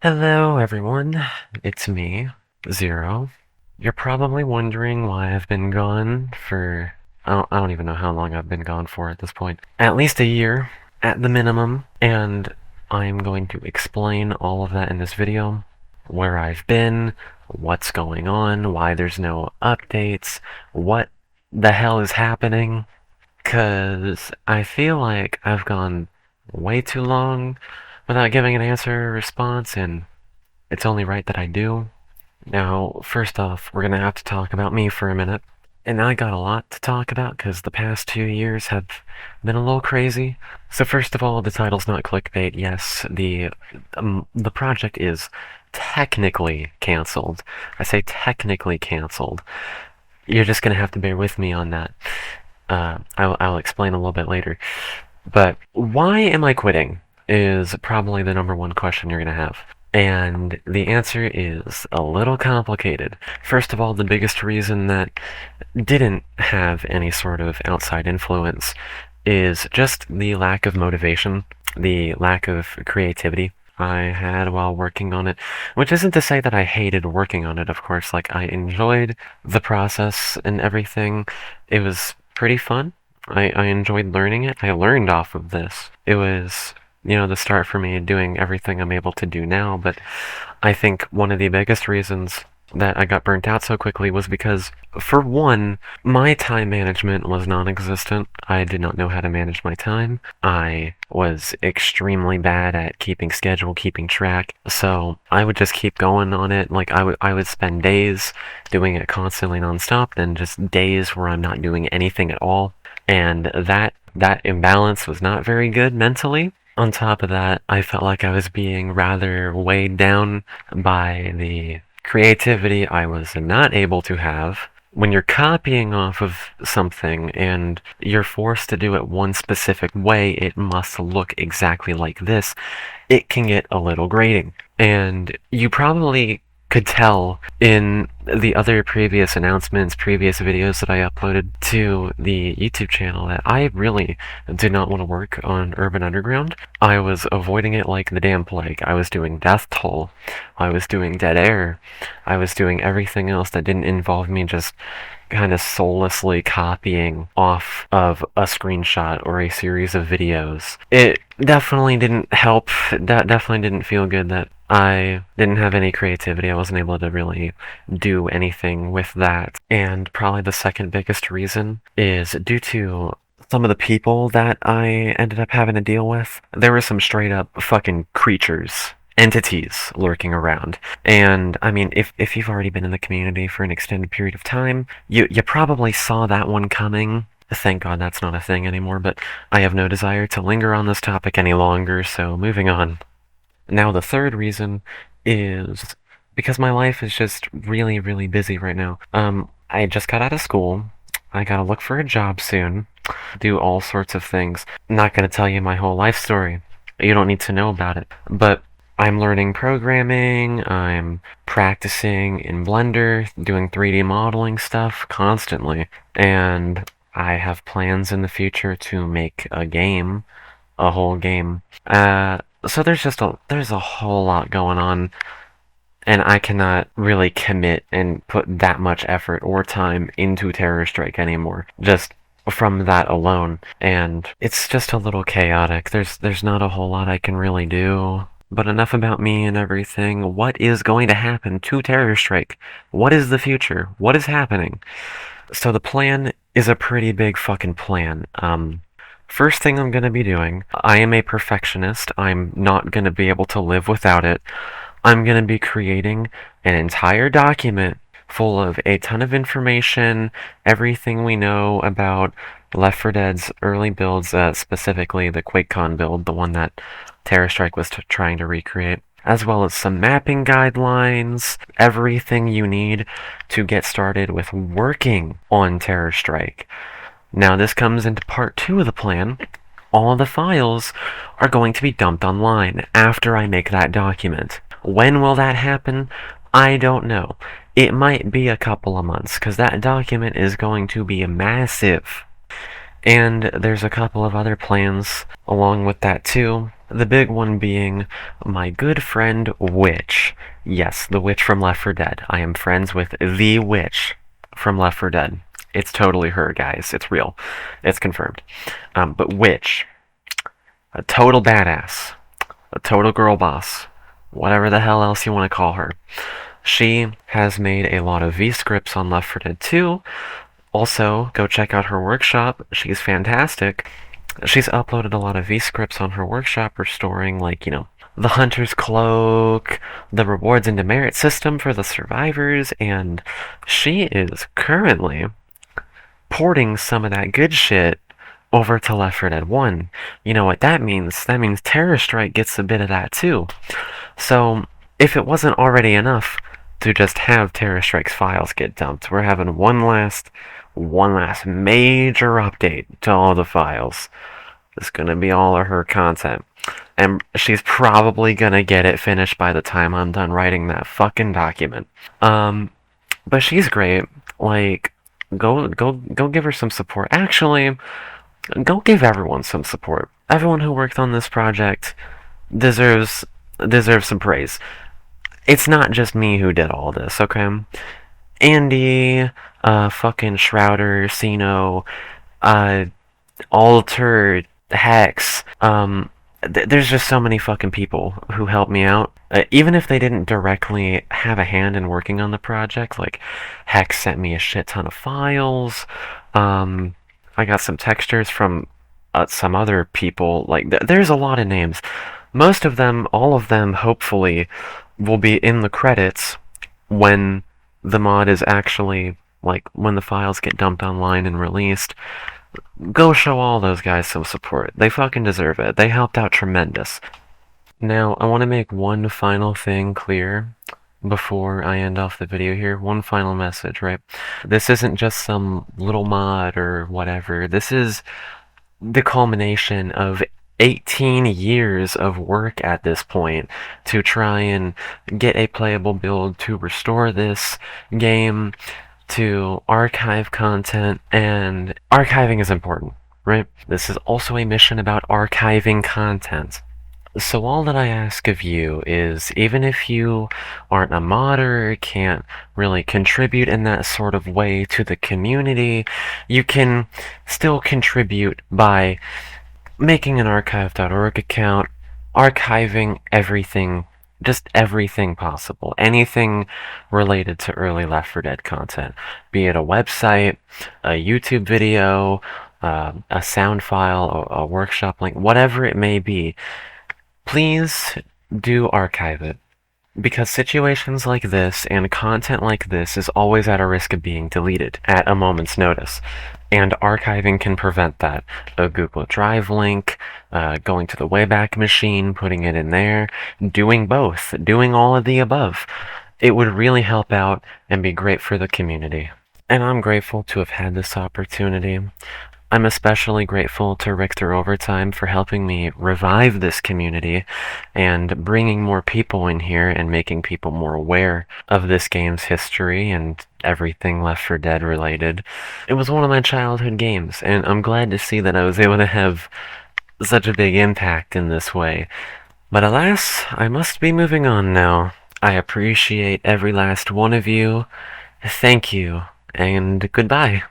Hello, everyone. It's me, Zero. You're probably wondering why I've been gone for. I don't even know how long I've been gone for at this point. At least a year, at the minimum, and I'm going to explain all of that in this video. Where I've been, what's going on, why there's no updates, what the hell is happening. Because I feel like I've gone way too long without giving an answer or response, and it's only right that I do. Now, first off, we're gonna have to talk about me for a minute. And I got a lot to talk about because the past 2 years have been a little crazy. So first of all, the title's not clickbait. Yes, the project is technically canceled. I say technically canceled. You're just gonna have to bear with me on that. I'll explain a little bit later. But why am I quitting is probably the number one question you're gonna have. And the answer is a little complicated. First of all, the biggest reason that didn't have any sort of outside influence is just the lack of motivation, the lack of creativity I had while working on it. Which isn't to say that I hated working on it, of course. Like, I enjoyed the process and everything. It was pretty fun. I enjoyed learning it. I learned off of this. It was the start for me doing everything I'm able to do now, but I think one of the biggest reasons that I got burnt out so quickly was because, for one, my time management was non-existent. I did not know how to manage my time. I was extremely bad at keeping schedule, keeping track, so I would just keep going on it. Like, I would spend days doing it constantly non-stop, then just days where I'm not doing anything at all, and that imbalance was not very good mentally. On top of that, I felt like I was being rather weighed down by the creativity I was not able to have. When you're copying off of something and you're forced to do it one specific way, it must look exactly like this, it can get a little grating. And you probably could tell in the other previous announcements, previous videos that I uploaded to the YouTube channel that I really did not want to work on Urban Underground. I was avoiding it like the damn plague. I was doing Death Toll. I was doing Dead Air. I was doing everything else that didn't involve me just kind of soullessly copying off of a screenshot or a series of videos. It definitely didn't help. That definitely didn't feel good that I didn't have any creativity. I wasn't able to really do anything with that. And probably the second biggest reason is due to some of the people that I ended up having to deal with. There were some straight up fucking creatures, entities lurking around. And I mean, if you've already been in the community for an extended period of time, you probably saw that one coming. Thank God that's not a thing anymore, but I have no desire to linger on this topic any longer, so moving on. Now, the third reason is because my life is just really, really busy right now. I just got out of school. I gotta look for a job soon. Do all sorts of things. Not gonna tell you my whole life story. You don't need to know about it. But I'm learning programming. I'm practicing in Blender, doing 3D modeling stuff constantly. And I have plans in the future to make a game. A whole game. So there's a whole lot going on, and I cannot really commit and put that much effort or time into Terror Strike anymore, just from that alone. And it's just a little chaotic. There's not a whole lot I can really do. But enough about me and everything. What is going to happen to Terror Strike? What is the future? What is happening? So the plan is a pretty big fucking plan. First thing I'm going to be doing, I am a perfectionist. I'm not going to be able to live without it. I'm going to be creating an entire document full of a ton of information, everything we know about Left 4 Dead's early builds, specifically the QuakeCon build, the one that Terror Strike was trying to recreate, as well as some mapping guidelines, everything you need to get started with working on Terror Strike. Now this comes into part 2 of the plan. All of the files are going to be dumped online after I make that document. When will that happen? I don't know. It might be a couple of months, because that document is going to be massive. And there's a couple of other plans along with that too The big one being my good friend Witch. Yes, the witch from Left 4 Dead. I am friends with the witch from Left 4 Dead. It's totally her, guys. It's real. It's confirmed. But Witch, a total badass, a total girl boss, whatever the hell else you want to call her. She has made a lot of V-scripts on Left 4 Dead 2. Also, go check out her workshop. She's fantastic. She's uploaded a lot of V-scripts on her workshop restoring, like, the Hunter's Cloak, the rewards and demerit system for the survivors, and she is currently porting some of that good shit over to Left 4 Dead 1. You know what that means? That means Terror Strike gets a bit of that too. So, if it wasn't already enough to just have Terror Strike's files get dumped, we're having one last major update to all the files. It's gonna be all of her content. And she's probably gonna get it finished by the time I'm done writing that fucking document. But she's great. Like, go give her some support. Actually, go give everyone some support. Everyone who worked on this project deserves some praise. It's not just me who did all this, okay? Andy, fucking Shrouder, Sino, Alter, Hex, there's just so many fucking people who helped me out. Even if they didn't directly have a hand in working on the project, like Hex sent me a shit ton of files. I got some textures from some other people. Like, there's a lot of names. Most of them, all of them, hopefully, will be in the credits when the mod is actually, like, when the files get dumped online and released. Go show all those guys some support. They fucking deserve it. They helped out tremendous. Now, I want to make one final thing clear before I end off the video here. One final message, right? This isn't just some little mod or whatever. This is the culmination of 18 years of work at this point to try and get a playable build to restore this game, to archive content, and archiving is important, right? This is also a mission about archiving content. So all that I ask of you is, even if you aren't a modder, can't really contribute in that sort of way to the community, you can still contribute by making an archive.org account, archiving everything, just everything possible. Anything related to early Left 4 Dead content. Be it a website, a YouTube video, a sound file, a workshop link, whatever it may be. Please do archive it. Because situations like this and content like this is always at a risk of being deleted at a moment's notice. And archiving can prevent that. A Google Drive link, going to the Wayback Machine, putting it in there, doing both, doing all of the above. It would really help out and be great for the community. And I'm grateful to have had this opportunity. I'm especially grateful to Richter Overtime for helping me revive this community and bringing more people in here and making people more aware of this game's history and everything Left 4 Dead related. It was one of my childhood games, and I'm glad to see that I was able to have such a big impact in this way. But alas, I must be moving on now. I appreciate every last one of you. Thank you, and goodbye.